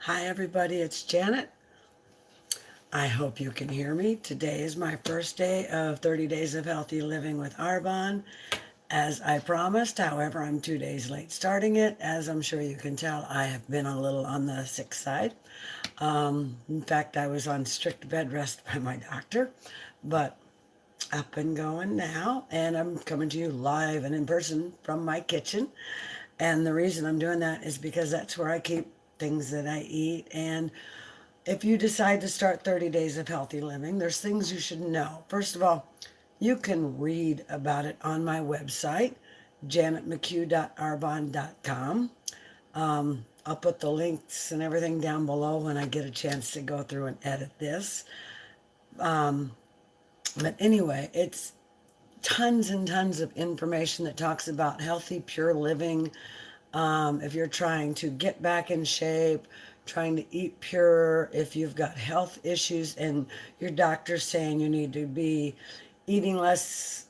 Hi everybody, it's Janet. I hope you can hear me. Today is my first day of 30 Days of Healthy Living with Arbonne, as I promised. However, I'm 2 days late starting it. As I'm sure you can tell, I have been a little on the sick side. In fact, I was on strict bed rest by my doctor, but up and going now, and I'm coming to you live and in person from my kitchen. And the reason I'm doing that is because that's where I keep things that I eat. And if you decide to start 30 days of healthy living, there's things you should know. First of all, you can read about it on my website, janetmccue.arbonne.com. I'll put the links and everything down below when I get a chance to go through and edit this. But anyway, it's tons and tons of information that talks about healthy, pure living. If you're trying to get back in shape, trying to eat pure, if you've got health issues and your doctor's saying you need to be eating less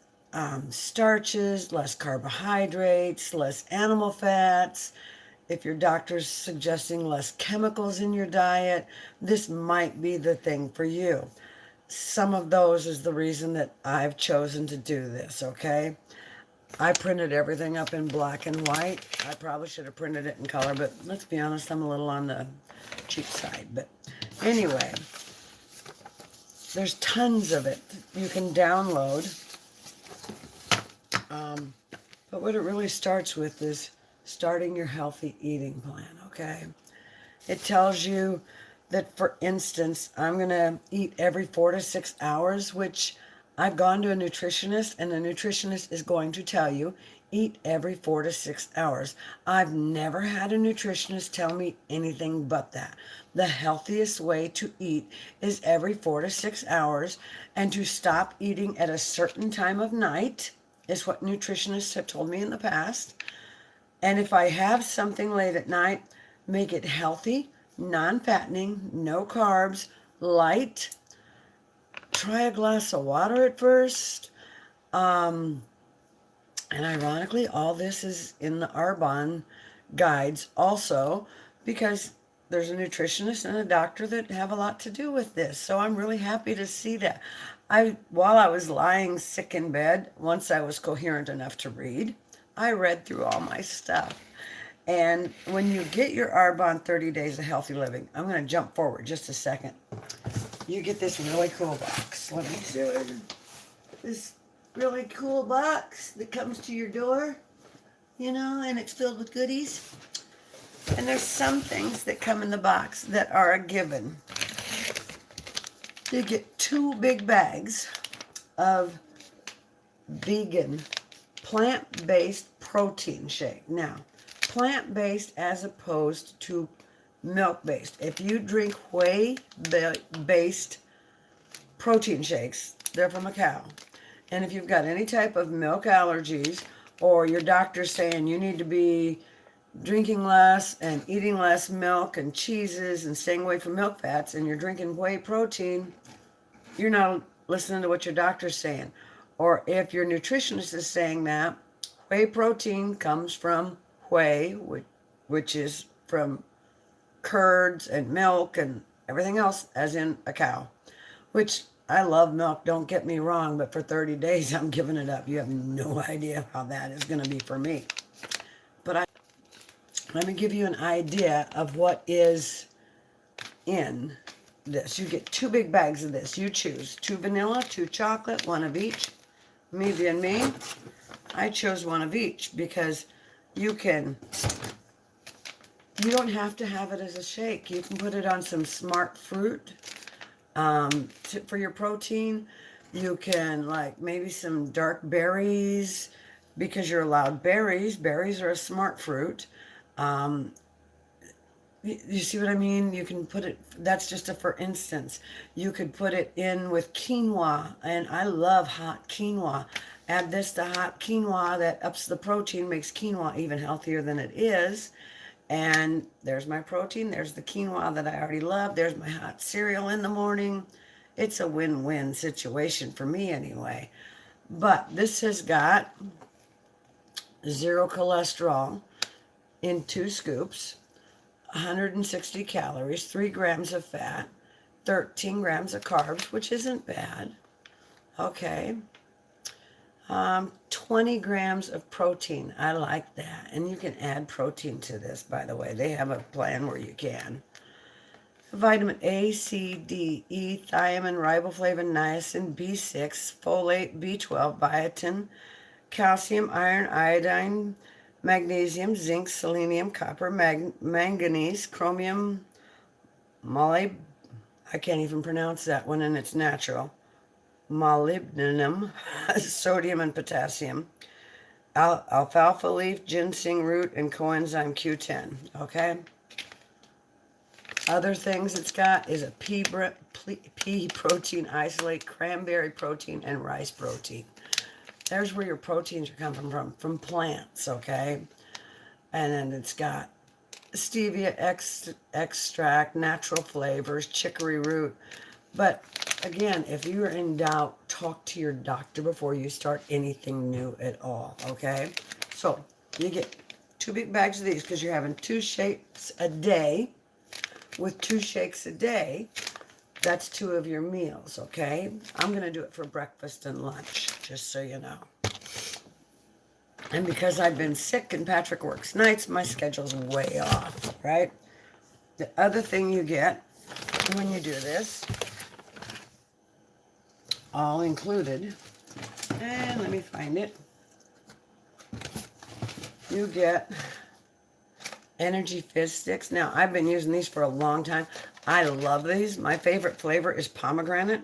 starches, less carbohydrates, less animal fats, if your doctor's suggesting less chemicals in your diet, this might be the thing for you. Some of those is the reason that I've chosen to do this, okay? I printed everything up in black and white. I probably should have printed it in color, but let's be honest, I'm a little on the cheap side. But anyway, there's tons of it you can download. But what it really starts with is starting your healthy eating plan, okay? It tells you that, for instance, I'm going to eat every 4 to 6 hours, which I've gone to a nutritionist, and the nutritionist is going to tell you, eat every 4 to 6 hours. I've never had a nutritionist tell me anything but that. The healthiest way to eat is every 4 to 6 hours, and to stop eating at a certain time of night is what nutritionists have told me in the past. And if I have something late at night, make it healthy, non-fattening, no carbs, light. Try a glass of water at first. And ironically, all this is in the Arbonne guides also, because there's a nutritionist and a doctor that have a lot to do with this. So I'm really happy to see that. While I was lying sick in bed, once I was coherent enough to read, I read through all my stuff. And when you get your Arbonne 30 Days of Healthy Living, I'm going to jump forward just a second. You get this really cool box. Let me show you this really cool box that comes to your door, and it's filled with goodies. And there's some things that come in the box that are a given. You get 2 big bags of vegan, plant-based protein shake. Now, plant-based as opposed to milk-based. If you drink whey-based protein shakes, they're from a cow. And if you've got any type of milk allergies, or your doctor's saying you need to be drinking less and eating less milk and cheeses and staying away from milk fats, and you're drinking whey protein, you're not listening to what your doctor's saying. Or if your nutritionist is saying that, whey protein comes from whey, which is from curds and milk and everything else, as in a cow, which I love milk, don't get me wrong, but for 30 days I'm giving it up. You have no idea how that is going to be for me. But let me give you an idea of what is in this. You get 2 big bags of this. You choose 2 vanilla, 2 chocolate, 1 of each. Me being me, I chose 1 of each because you don't have to have it as a shake. You can put it on some smart fruit for your protein. You can, like, maybe some dark berries, because you're allowed berries. Berries are a smart fruit. You see what I mean? You can put it, that's just a for instance. You could put it in with quinoa, and I love hot quinoa. Add this to hot quinoa, that ups the protein, makes quinoa even healthier than it is. And there's my protein, there's the quinoa that I already love, there's my hot cereal in the morning. It's a win-win situation for me anyway. But this has got 0 cholesterol in 2 scoops. 160 calories, 3 grams of fat, 13 grams of carbs, which isn't bad. Okay. 20 grams of protein. I like that. And you can add protein to this, by the way. They have a plan where you can. Vitamin A, C, D, E, thiamine, riboflavin, niacin, B6, folate, B12, biotin, calcium, iron, iodine, magnesium, zinc, selenium, copper, manganese, chromium, I can't even pronounce that one, and it's natural. Molybdenum, sodium and potassium, alfalfa leaf, ginseng root, and coenzyme Q10. Okay. Other things it's got is a pea protein isolate, cranberry protein, and rice protein. There's where your proteins are coming from plants, okay? And then it's got stevia extract, natural flavors, chicory root. But again, if you are in doubt, talk to your doctor before you start anything new at all, okay? So you get 2 big bags of these because you're having 2 shakes a day. With 2 shakes a day, that's 2 of your meals, okay? I'm going to do it for breakfast and lunch, just so you know. And because I've been sick and Patrick works nights, my schedule's way off, right? The other thing you get when you do this, all included, and let me find it, you get Energy Fizz Sticks. Now, I've been using these for a long time. I love these. My favorite flavor is pomegranate.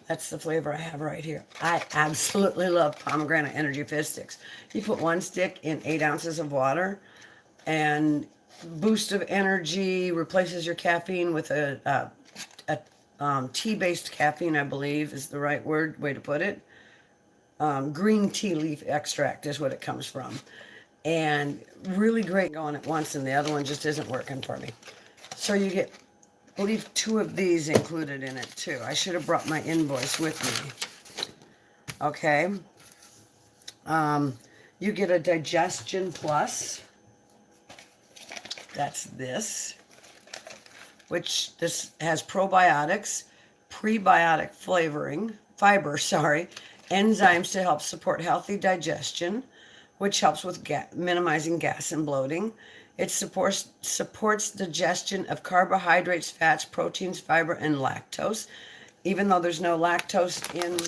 That's the flavor I have right here. I absolutely love pomegranate Energy Fizz Sticks. You put 1 stick in 8 ounces of water, and boost of energy, replaces your caffeine with a tea-based caffeine, I believe is the right way to put it. Green tea leaf extract is what it comes from. And really great going at once, and the other one just isn't working for me. So you get, I believe, 2 of these included in it too. I should have brought my invoice with me. Okay. You get a Digestion Plus. That's this. Which this has probiotics, prebiotic fiber, enzymes to help support healthy digestion, which helps with minimizing gas and bloating. It supports digestion of carbohydrates, fats, proteins, fiber, and lactose. Even though there's no lactose in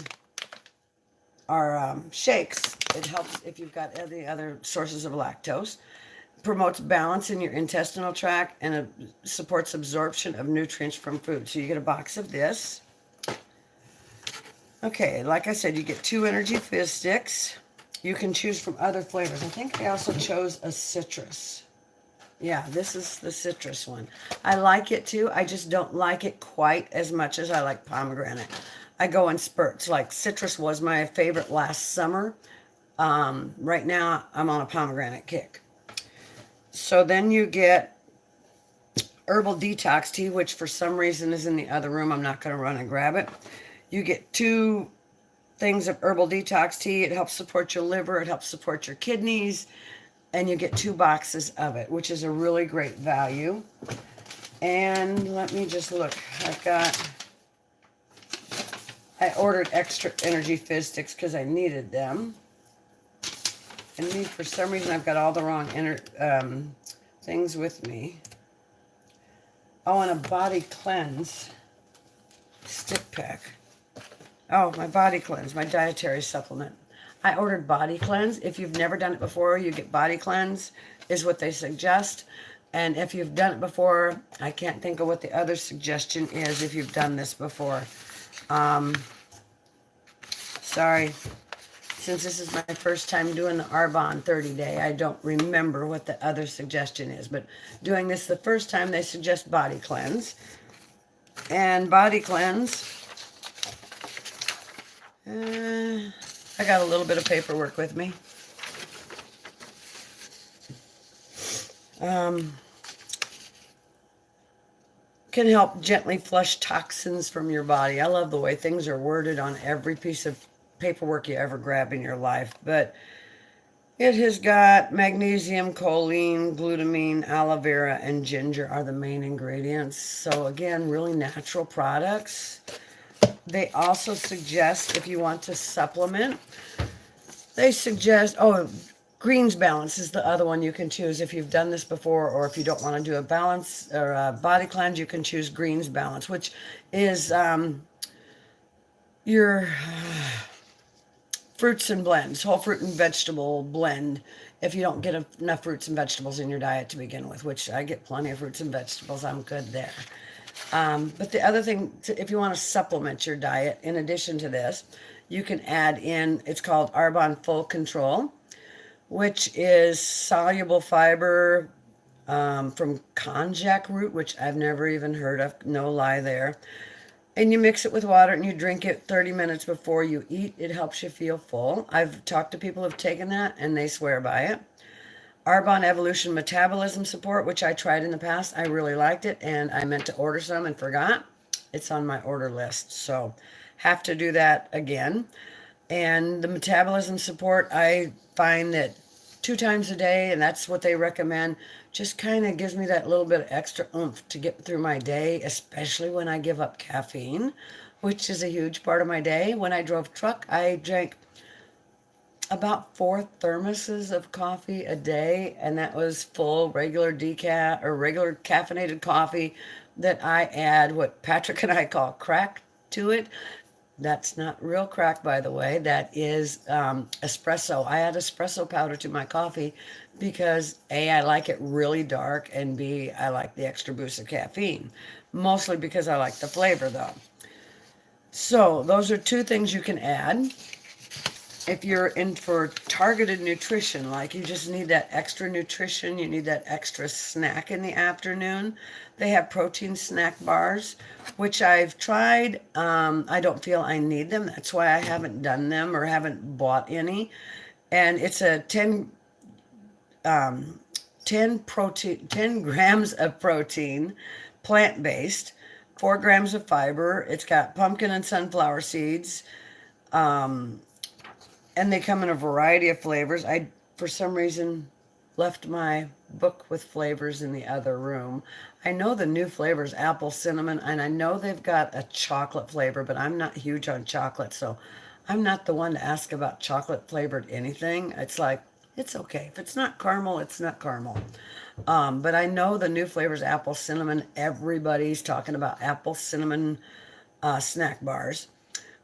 our shakes, it helps if you've got any other sources of lactose. Promotes balance in your intestinal tract, and supports absorption of nutrients from food. So you get a box of this. Okay, like I said, you get 2 Energy Fizz Sticks. You can choose from other flavors. I think I also chose a citrus. Yeah, this is the citrus one. I like it too. I just don't like it quite as much as I like pomegranate. I go in spurts. Like citrus was my favorite last summer. Right now, I'm on a pomegranate kick. So then you get Herbal Detox Tea, which for some reason is in the other room. I'm not going to run and grab it. You get 2 things of Herbal Detox Tea. It helps support your liver. It helps support your kidneys. And you get 2 boxes of it, which is a really great value. And let me just look. I ordered extra Energy Fizz Sticks because I needed them. And for some reason, I've got all the wrong things with me. Oh, and a Body Cleanse stick pack. Oh, my Body Cleanse, my dietary supplement. I ordered Body Cleanse. If you've never done it before, you get Body Cleanse, is what they suggest. And if you've done it before, I can't think of what the other suggestion is if you've done this before. Sorry. Since this is my first time doing the Arbonne 30-day, I don't remember what the other suggestion is. But doing this the first time, they suggest Body Cleanse. And Body Cleanse, I got a little bit of paperwork with me. Can help gently flush toxins from your body. I love the way things are worded on every piece of paperwork you ever grab in your life. But It has got magnesium, choline, glutamine, aloe vera, and ginger are the main ingredients. So again, really natural products. They also suggest if you want to supplement, they suggest, oh, greens balance is the other one you can choose. If you've done this before, or if you don't want to do a balance or a body cleanse, you can choose greens balance, which is your fruits and blends, whole fruit and vegetable blend. If you don't get enough fruits and vegetables in your diet to begin with, which I get plenty of fruits and vegetables, I'm good there. But the other thing, if you want to supplement your diet, in addition to this, you can add in, it's called Arbonne Full Control, which is soluble fiber from konjac root, which I've never even heard of, no lie there. And you mix it with water and you drink it 30 minutes before you eat. It helps you feel full. I've talked to people who've taken that and they swear by it. Arbonne Evolution Metabolism Support, which I tried in the past. I really liked it and I meant to order some and forgot. It's on my order list, so have to do that again. And the metabolism support, I find that 2 times a day, and that's what they recommend, just kind of gives me that little bit of extra oomph to get through my day, especially when I give up caffeine, which is a huge part of my day. When I drove truck, I drank about 4 thermoses of coffee a day, and that was full regular decaf or regular caffeinated coffee that I add what Patrick and I call crack to it. That's not real crack, by the way. That is espresso. I add espresso powder to my coffee because A, I like it really dark, and B, I like the extra boost of caffeine. Mostly because I like the flavor, though. So those are 2 things you can add. If you're in for targeted nutrition, like you just need that extra nutrition, you need that extra snack in the afternoon, they have protein snack bars, which I've tried. I don't feel I need them. That's why I haven't done them or haven't bought any. And it's a 10 grams of protein, plant-based, 4 grams of fiber. It's got pumpkin and sunflower seeds. And they come in a variety of flavors. I, for some reason, left my book with flavors in the other room. I know the new flavors, apple, cinnamon, and I know they've got a chocolate flavor, but I'm not huge on chocolate, so I'm not the one to ask about chocolate flavored anything. It's like, it's okay. If it's not caramel, it's not caramel. But I know the new flavors, apple, cinnamon. Everybody's talking about apple, cinnamon snack bars.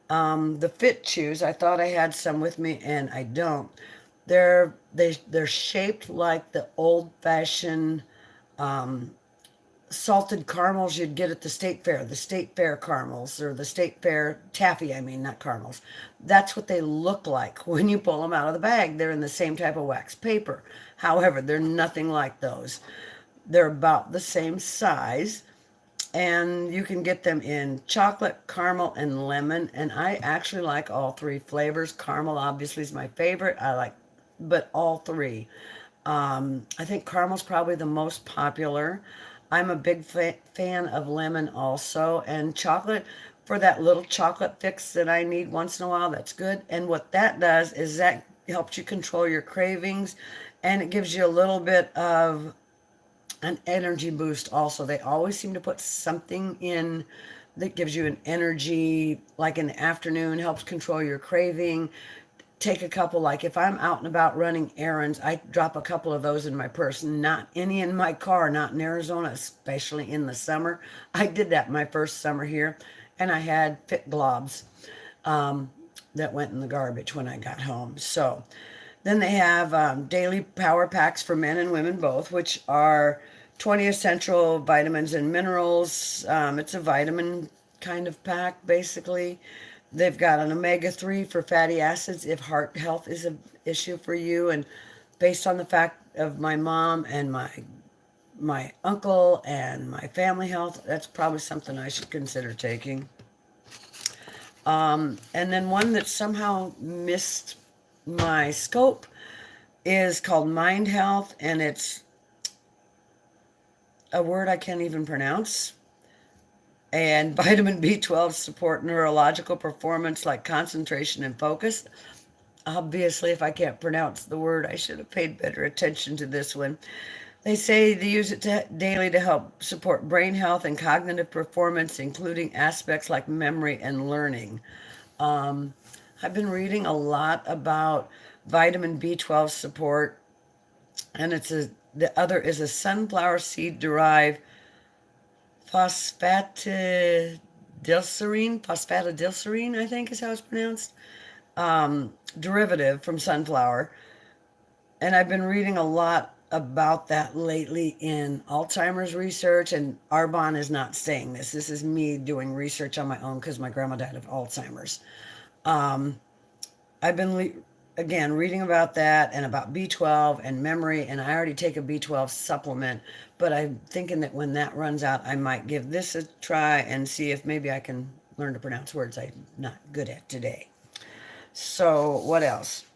The Fit Chews, I thought I had some with me, and I don't. They're shaped like the old-fashioned salted caramels you'd get at the state fair. The state fair caramels, or the state fair taffy, I mean, not caramels. That's what they look like when you pull them out of the bag. They're in the same type of wax paper. However, they're nothing like those. They're about the same size. And you can get them in chocolate, caramel, and lemon. And I actually like all 3 flavors. Caramel obviously is my favorite. I like, but all 3. I think caramel's probably the most popular. I'm a big fan of lemon also. And chocolate, for that little chocolate fix that I need once in a while, that's good. And what that does is that helps you control your cravings. And it gives you a little bit of an energy boost also. They always seem to put something in that gives you an energy, like in the afternoon, helps control your craving. Take a couple, like if I'm out and about running errands, I drop a couple of those in my purse. Not any in my car, not in Arizona, especially in the summer. I did that my first summer here, and I had Fit Globs that went in the garbage when I got home. So then they have daily power packs for men and women both, which are 20 essential vitamins and minerals. It's a vitamin kind of pack, basically. They've got an omega-3 for fatty acids if heart health is an issue for you. And based on the fact of my mom and my uncle and my family health, that's probably something I should consider taking. And then one that somehow missed my scope is called Mind Health, and it's a word I can't even pronounce. And vitamin B12 support neurological performance like concentration and focus. Obviously, if I can't pronounce the word, I should have paid better attention to this one. They say they use it daily to help support brain health and cognitive performance, including aspects like memory and learning. Um, I've been reading a lot about vitamin B12 support, and the other is a sunflower seed derived phosphatidylserine, I think is how it's pronounced, derivative from sunflower. And I've been reading a lot about that lately in Alzheimer's research, and Arbonne is not saying this. This is me doing research on my own because my grandma died of Alzheimer's. Um, I've been again reading about that and about B12 and memory, and I already take a B12 supplement, but I'm thinking that when that runs out, I might give this a try and see if maybe I can learn to pronounce words I'm not good at today. So what else?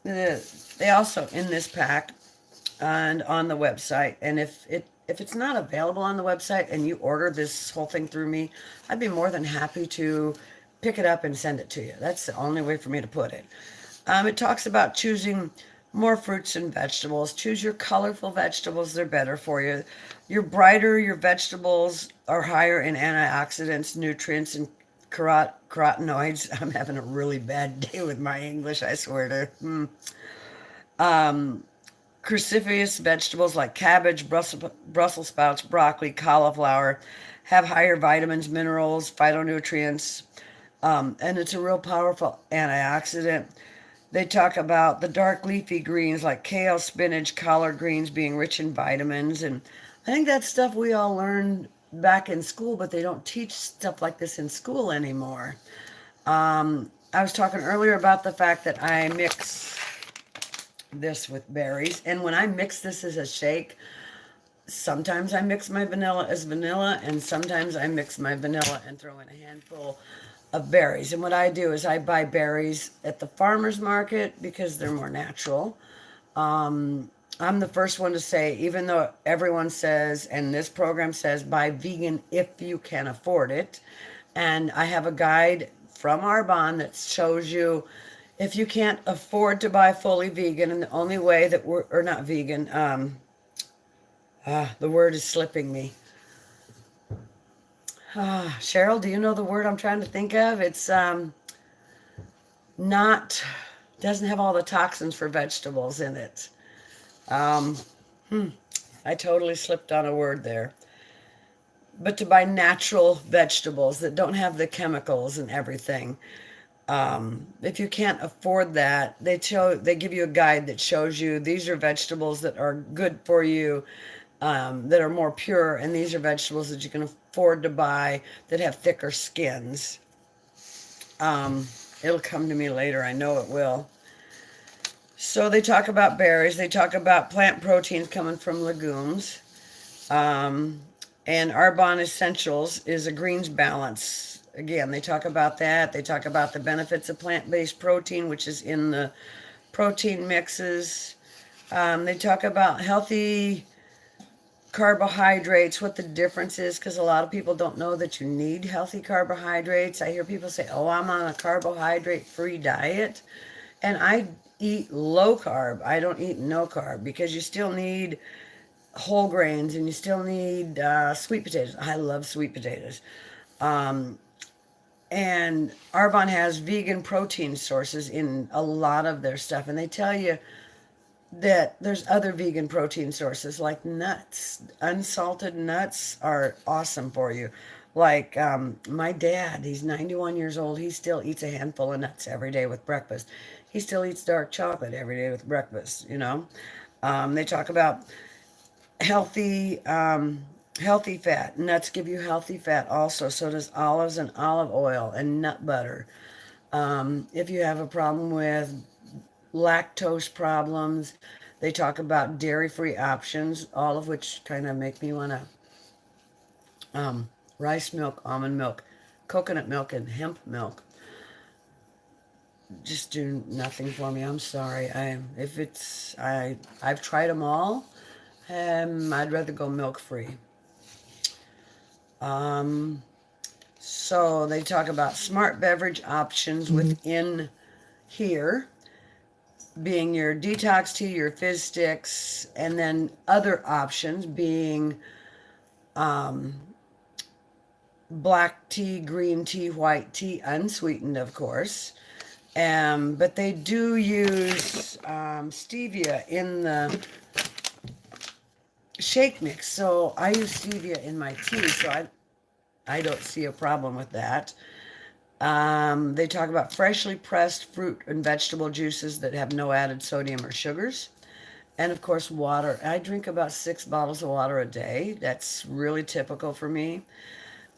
They also in this pack and on the website, and if it's not available on the website and you order this whole thing through me, I'd be more than happy to pick it up and send it to you. That's the only way for me to put it. It talks about choosing more fruits and vegetables. Choose your colorful vegetables, they're better for you. Your brighter your vegetables are higher in antioxidants, nutrients, and carotenoids. I'm having a really bad day with my English, I swear to. Cruciferous vegetables like cabbage, Brussels sprouts, broccoli, cauliflower have higher vitamins, minerals, phytonutrients, and it's a real powerful antioxidant. They talk about the dark leafy greens like kale, spinach, collard greens being rich in vitamins. And I think that's stuff we all learned back in school, but they don't teach stuff like this in school anymore. I was talking earlier about the fact that I mix this with berries. And when I mix this as a shake, sometimes I mix my vanilla as vanilla, and sometimes I mix my vanilla and throw in a handful of berries. And what I do is I buy berries at the farmer's market because they're more natural. I'm the first one to say, even though everyone says, and this program says, buy vegan if you can afford it. And I have a guide from Arbonne that shows you if you can't afford to buy fully vegan, and the only way that or not vegan, the word is slipping me. Cheryl, do you know the word I'm trying to think of? It's not, doesn't have all the toxins for vegetables in it. I totally slipped on a word there. But to buy natural vegetables that don't have the chemicals and everything. If you can't afford that, they give you a guide that shows you these are vegetables that are good for you, that are more pure, and these are vegetables that you can afford to buy that have thicker skins. It'll come to me later, I know it will. So they talk about berries, they talk about plant proteins coming from legumes, and Arbonne Essentials is a greens balance. Again, they talk about that. They talk about the benefits of plant-based protein, which is in the protein mixes. They talk about healthy carbohydrates, what the difference is, because a lot of people don't know that you need healthy carbohydrates. I hear people say, oh, I'm on a carbohydrate-free diet. And I eat low carb. I don't eat no carb because you still need whole grains and you still need sweet potatoes. I love sweet potatoes. And Arbonne has vegan protein sources in a lot of their stuff. And they tell you that there's other vegan protein sources like nuts. Unsalted nuts are awesome for you. Like my dad, he's 91 years old. He still eats a handful of nuts every day with breakfast. He still eats dark chocolate every day with breakfast, you know. They talk about healthy healthy fat. Nuts give you healthy fat also. So does olives and olive oil and nut butter. If you have a problem with lactose problems, they talk about dairy-free options, all of which kind of make me want to rice milk, almond milk, coconut milk, and hemp milk. Just do nothing for me. I'm sorry. I've tried them all. I'd rather go milk-free. So they talk about smart beverage options within here. being your detox tea, your fizz sticks, and then other options being black tea, green tea, white tea, unsweetened, of course. But they do use stevia in the shake mix. So I use stevia in my tea, so I don't see a problem with that. They talk about freshly pressed fruit and vegetable juices that have no added sodium or sugars. And of course, water. I drink about 6 bottles of water a day. That's really typical for me.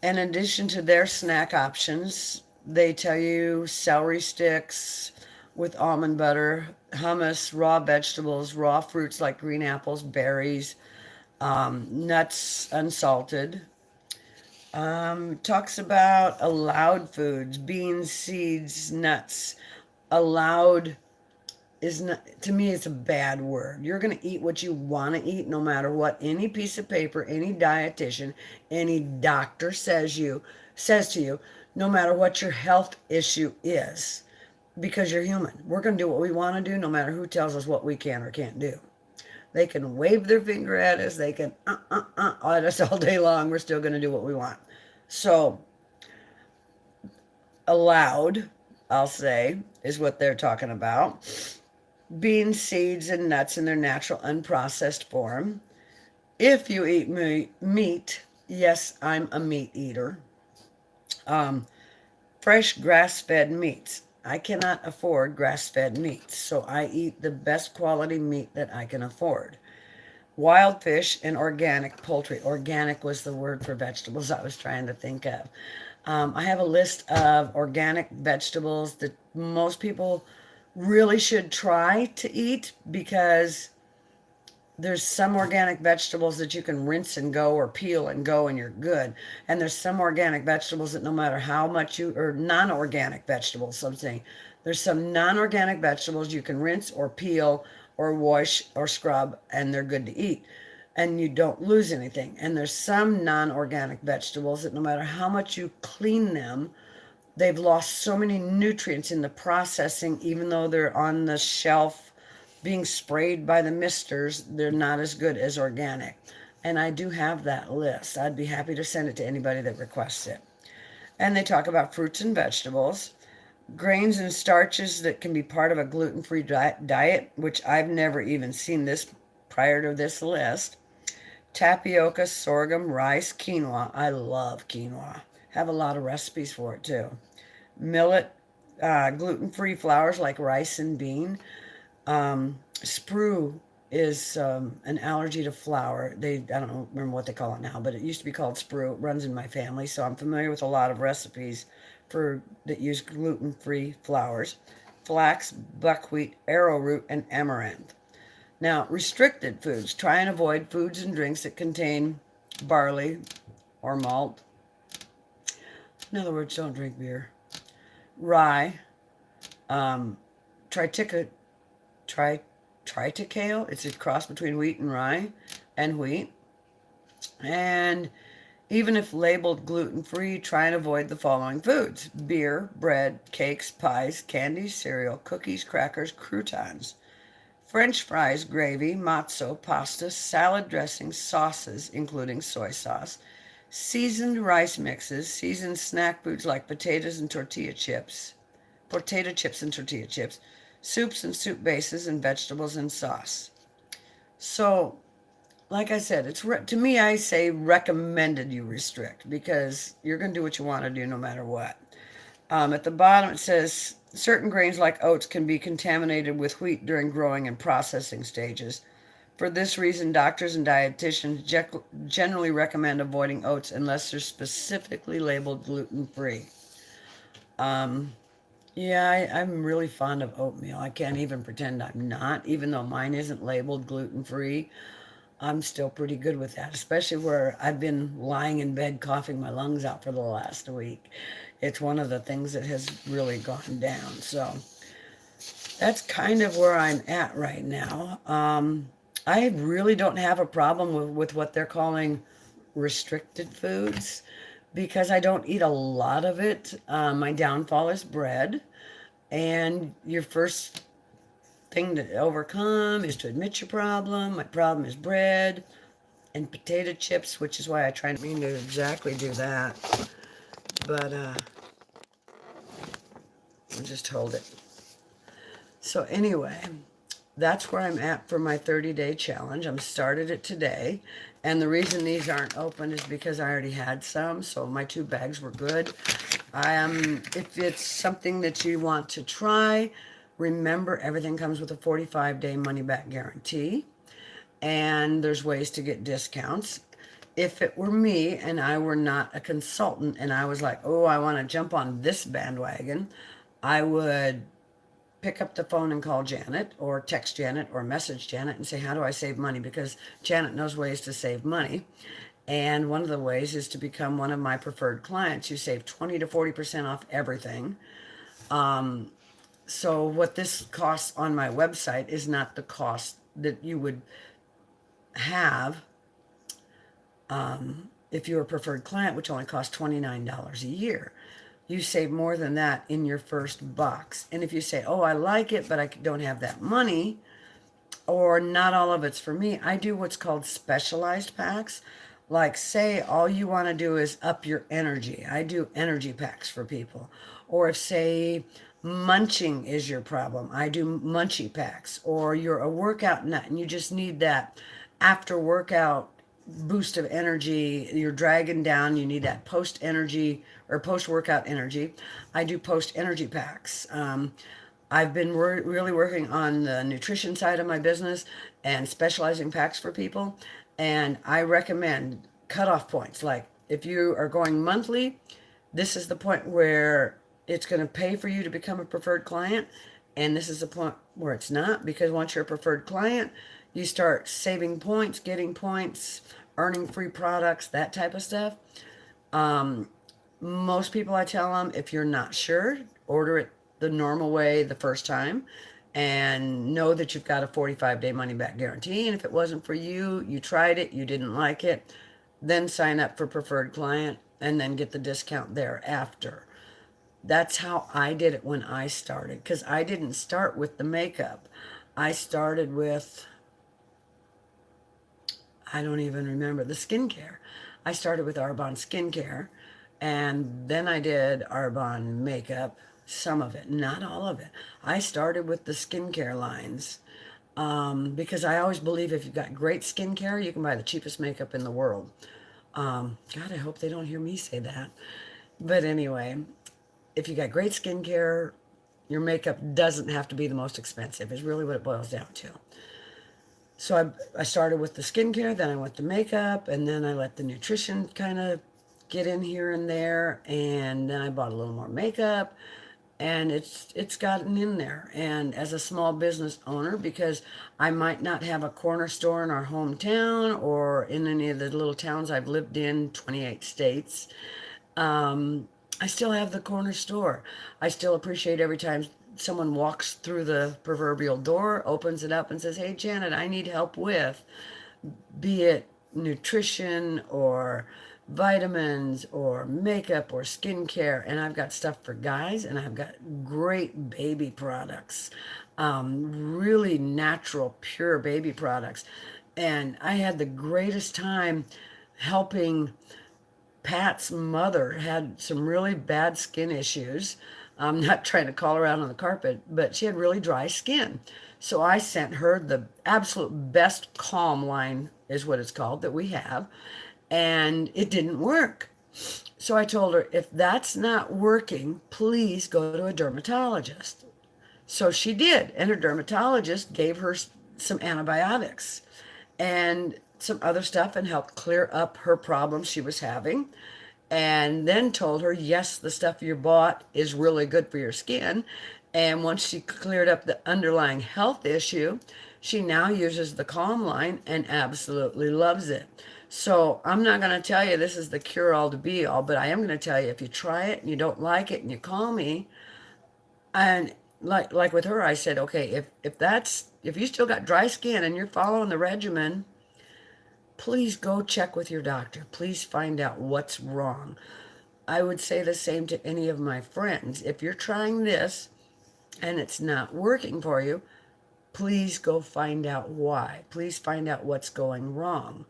In addition to their snack options, they tell you celery sticks with almond butter, hummus, raw vegetables, raw fruits like green apples, berries, nuts unsalted. Talks about allowed foods, beans, seeds, nuts. Allowed is not, to me, it's a bad word. You're going to eat what you want to eat no matter what any piece of paper, any dietitian, any doctor says to you, no matter what your health issue is, because you're human. We're going to do what we want to do no matter who tells us what we can or can't do. They can wave their finger at us. They can at us all day long. We're still going to do what we want. So, allowed, I'll say, is what they're talking about. Beans, seeds, and nuts in their natural, unprocessed form. If you eat meat, yes, I'm a meat eater. Fresh grass-fed meats. I cannot afford grass-fed meats, so I eat the best quality meat that I can afford. Wild fish and organic poultry. Organic was the word for vegetables I was trying to think of. I have a list of organic vegetables that most people really should try to eat, because there's some organic vegetables that you can rinse and go or peel and go and you're good. And there's some organic vegetables that no matter how much or non-organic vegetables, I'm saying, there's some non-organic vegetables you can rinse or peel or wash or scrub and they're good to eat. And you don't lose anything. And there's some non-organic vegetables that no matter how much you clean them, they've lost so many nutrients in the processing, even though they're on the shelf being sprayed by the misters, they're not as good as organic. And I do have that list. I'd be happy to send it to anybody that requests it. And they talk about fruits and vegetables, grains and starches that can be part of a gluten-free diet, which I've never even seen this prior to this list. Tapioca, sorghum, rice, quinoa. I love quinoa. Have a lot of recipes for it too. Millet, gluten-free flours like rice and bean. Sprue is an allergy to flour. I don't remember what they call it now, but it used to be called sprue. It runs in my family, so I'm familiar with a lot of recipes that use gluten-free flours. Flax, buckwheat, arrowroot, and amaranth. Now, restricted foods. Try and avoid foods and drinks that contain barley or malt. In other words, don't drink beer. Rye, triticale. It's a cross between wheat and rye and wheat. And even if labeled gluten-free, try and avoid the following foods: beer, bread, cakes, pies, candies, cereal, cookies, crackers, croutons, French fries, gravy, matzo, pasta, salad dressings, sauces, including soy sauce, seasoned rice mixes, seasoned snack foods like potato chips and tortilla chips, soups and soup bases, and vegetables and sauce. So, like I said, to me, I say recommended you restrict, because you're going to do what you want to do no matter what. At the bottom it says certain grains like oats can be contaminated with wheat during growing and processing stages. For this reason, doctors and dietitians generally recommend avoiding oats unless they're specifically labeled gluten-free. Yeah, I'm really fond of oatmeal. I can't even pretend I'm not, even though mine isn't labeled gluten-free. I'm still pretty good with that, especially where I've been lying in bed coughing my lungs out for the last week. It's one of the things that has really gone down. So that's kind of where I'm at right now. I really don't have a problem with what they're calling restricted foods, because I don't eat a lot of it. My downfall is bread. And your first thing to overcome is to admit your problem. My problem is bread and potato chips, which is why I try not mean to exactly do that. But I'll just hold it. So anyway, that's where I'm at for my 30-day challenge. I'm started it today. And the reason these aren't open is because I already had some, so my 2 bags were good. If it's something that you want to try, remember everything comes with a 45-day money-back guarantee. And there's ways to get discounts. If it were me and I were not a consultant and I was like, oh, I want to jump on this bandwagon, I would pick up the phone and call Janet or text Janet or message Janet and say, how do I save money? Because Janet knows ways to save money. And one of the ways is to become one of my preferred clients. You save 20 to 40% off everything. So what this costs on my website is not the cost that you would have if you're a preferred client, which only costs $29 a year. You save more than that in your first box. And if you say, oh, I like it, but I don't have that money, or not all of it's for me, I do what's called specialized packs. Like, say all you want to do is up your energy. I do energy packs for people. Or if, say, munching is your problem, I do munchie packs. Or you're a workout nut and you just need that after workout boost of energy, you're dragging down, you need that post energy or post workout energy. I do post energy packs. I've been really working on the nutrition side of my business and specializing packs for people. And I recommend cutoff points. Like if you are going monthly, this is the point where it's going to pay for you to become a preferred client. And this is the point where it's not, because once you're a preferred client, you start saving points, getting points, earning free products, that type of stuff. Most people, I tell them, if you're not sure, order it the normal way the first time and know that you've got a 45-day money-back guarantee. And if it wasn't for you, you tried it, you didn't like it, then sign up for preferred client and then get the discount thereafter. That's how I did it when I started, because I didn't start with the makeup. I started with, I don't even remember, the skincare. I started with Arbonne skincare, and then I did Arbonne makeup, some of it, not all of it. I started with the skincare lines because I always believe if you've got great skincare, you can buy the cheapest makeup in the world. God, I hope they don't hear me say that. But anyway, if you got great skincare, your makeup doesn't have to be the most expensive, is really what it boils down to. So I started with the skincare, then I went to makeup, and then I let the nutrition kind of get in here and there, and then I bought a little more makeup, and it's gotten in there. And as a small business owner, because I might not have a corner store in our hometown or in any of the little towns I've lived in, 28 states, I still have the corner store. I still appreciate every time someone walks through the proverbial door, opens it up and says, hey, Janet, I need help with, be it nutrition or vitamins or makeup or skincare. And I've got stuff for guys, and I've got great baby products, really natural, pure baby products. And I had the greatest time helping. Pat's mother had some really bad skin issues. I'm not trying to call her out on the carpet, but she had really dry skin. So I sent her the absolute best Calm line, is what it's called, that we have, and it didn't work. So I told her, if that's not working, please go to a dermatologist. So she did, and her dermatologist gave her some antibiotics and some other stuff and helped clear up her problems she was having. And then told her, yes, the stuff you bought is really good for your skin. And once she cleared up the underlying health issue, she now uses the Calm line and absolutely loves it. So I'm not going to tell you this is the cure-all to be-all, but I am going to tell you, if you try it and you don't like it and you call me, and like with her, I said, okay, if you still got dry skin and you're following the regimen, please go check with your doctor. Please find out what's wrong. I would say the same to any of my friends. If you're trying this and it's not working for you, please go find out why. Please find out what's going wrong.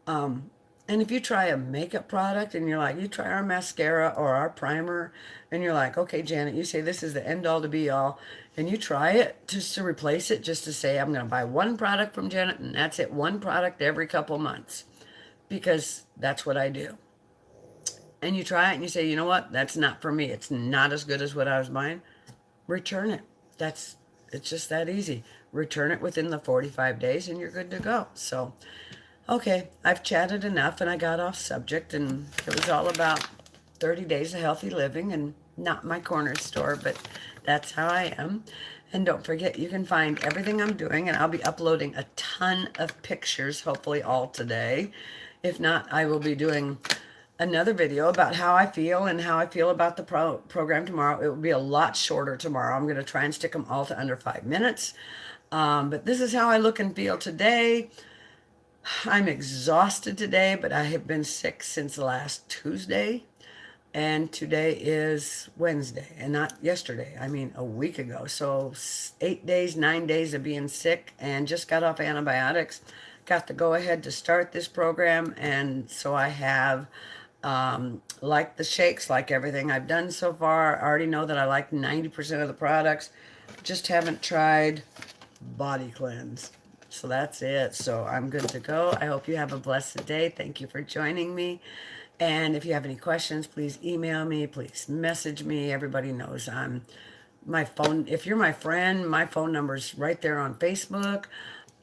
And if you try a makeup product and you're like, you try our mascara or our primer, and you're like, okay, Janet, you say this is the end all to be all, and you try it just to replace it, just to say, I'm going to buy one product from Janet, and that's it, one product every couple months, because that's what I do. And you try it and you say, you know what, that's not for me. It's not as good as what I was buying. Return it. It's just that easy. Return it within the 45 days and you're good to go. So, okay, I've chatted enough and I got off subject, and it was all about 30 days of healthy living and not my corner store, but that's how I am. And don't forget, you can find everything I'm doing, and I'll be uploading a ton of pictures, hopefully all today. If not, I will be doing another video about how I feel and how I feel about the program tomorrow. It will be a lot shorter tomorrow. I'm going to try and stick them all to under 5 minutes. But this is how I look and feel today. I'm exhausted today, but I have been sick since last Tuesday, and today is Wednesday, and not yesterday. I mean, a week ago. So 8 days, 9 days of being sick, and just got off antibiotics. Got to go ahead to start this program, and so I have, like the shakes, like everything I've done so far. I already know that I like 90% of the products. Just haven't tried Body Cleanse. So that's it. So I'm good to go. I hope you have a blessed day. Thank you for joining me. And if you have any questions, please email me. Please message me. Everybody knows I'm my phone. If you're my friend, my phone number's right there on Facebook.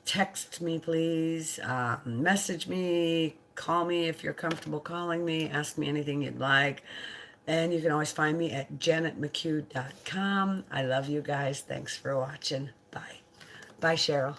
Text me, please. Message me. Call me if you're comfortable calling me. Ask me anything you'd like. And you can always find me at janetmccue.com. I love you guys. Thanks for watching. Bye. Bye, Cheryl.